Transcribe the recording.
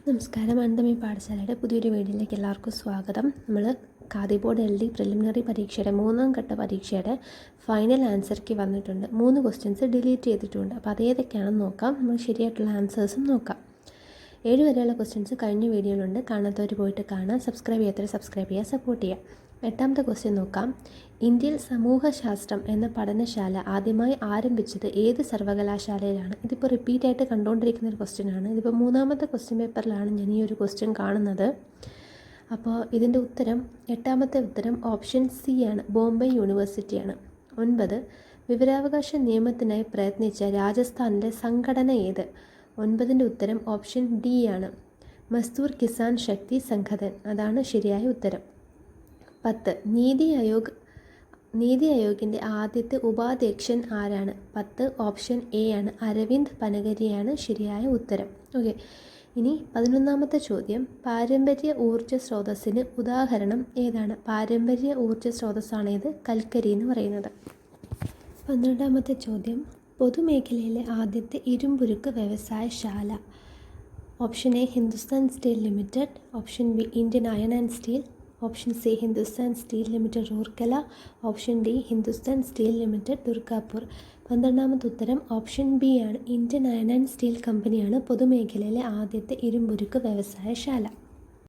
നമസ്കാരം. അനന്തമി പാഠശാലയുടെ പുതിയൊരു വീഡിയോയിലേക്ക് എല്ലാവർക്കും സ്വാഗതം. നമ്മൾ ഖാദി ബോർഡ് LD പ്രിലിമിനറി പരീക്ഷയുടെ 3ാം ഘട്ട പരീക്ഷയുടെ ഫൈനൽ ആൻസർക്ക് വന്നിട്ടുണ്ട്. 3 ക്വസ്റ്റ്യൻസ് ഡിലീറ്റ് ചെയ്തിട്ടുണ്ട്. അപ്പോൾ അതേതൊക്കെയാണെന്ന് നോക്കാം. നമ്മൾ ശരിയായിട്ടുള്ള ആൻസേഴ്സും നോക്കാം. 7 വരെയുള്ള ക്വസ്റ്റ്യൻസ് കഴിഞ്ഞ വീഡിയോയിലുണ്ട്. കാണാത്തവർ പോയിട്ട് കാണാം. സബ്സ്ക്രൈബ് ചെയ്യാത്തവർ സബ്സ്ക്രൈബ് ചെയ്യുക, സപ്പോർട്ട് ചെയ്യുക. 8ാമത്തെ ക്വസ്റ്റ്യൻ നോക്കാം. ഇന്ത്യയിൽ സമൂഹശാസ്ത്രം എന്ന പഠനശാല ആദ്യമായി ആരംഭിച്ചത് ഏത് സർവകലാശാലയിലാണ്? ഇതിപ്പോൾ റിപ്പീറ്റായിട്ട് കണ്ടുകൊണ്ടിരിക്കുന്ന ഒരു ക്വസ്റ്റ്യനാണ്. ഇതിപ്പോൾ 3ാമത്തെ ക്വസ്റ്റ്യൻ പേപ്പറിലാണ് ഞാൻ ഈ ഒരു ക്വസ്റ്റ്യൻ കാണുന്നത്. അപ്പോൾ ഇതിൻ്റെ ഉത്തരം 8ാമത്തെ ഉത്തരം ഓപ്ഷൻ സി ആണ്, ബോംബെ യൂണിവേഴ്സിറ്റിയാണ്. 9 വിവരാവകാശ നിയമത്തിനായി പ്രയത്നിച്ച രാജസ്ഥാനിലെ സംഘടന ഏത്? 9ൻ്റെ ഉത്തരം ഓപ്ഷൻ ഡി ആണ്, മസ്ദൂർ കിസാൻ ശക്തി സംഘടൻ. അതാണ് ശരിയായ ഉത്തരം. 10 നീതി ആയോഗിൻ്റെ ആദ്യത്തെ ഉപാധ്യക്ഷൻ ആരാണ്? 10 ഓപ്ഷൻ എ ആണ്, അരവിന്ദ് പനഗരിയാണ് ശരിയായ ഉത്തരം. ഓക്കെ, ഇനി 11ാമത്തെ ചോദ്യം. പാരമ്പര്യ ഊർജ്ജ സ്രോതസ്സിന് ഉദാഹരണം ഏതാണ്? പാരമ്പര്യ ഊർജ്ജ സ്രോതസ്സാണ് ഇത് കൽക്കരി എന്ന് പറയുന്നത്. 12ാമത്തെ ചോദ്യം. പൊതുമേഖലയിലെ ആദ്യത്തെ ഇരുമ്പുരുക്ക് വ്യവസായശാല? Option A Hindustan steel limited, option B Indian iron and steel, option C Hindustan steel limited Rourkela, option D Hindustan steel limited Durgapur. 12ാമത്തെ ഉത്തരം ഓപ്ഷൻ ബി ആണ്, ഇന്ത്യൻ അയൺ ആൻഡ് സ്റ്റീൽ കമ്പനിയാണ് പൊതുമേഖലയിലെ ആദ്യത്തെ ഇരുമ്പുരുക്ക് വ്യവസായശാല.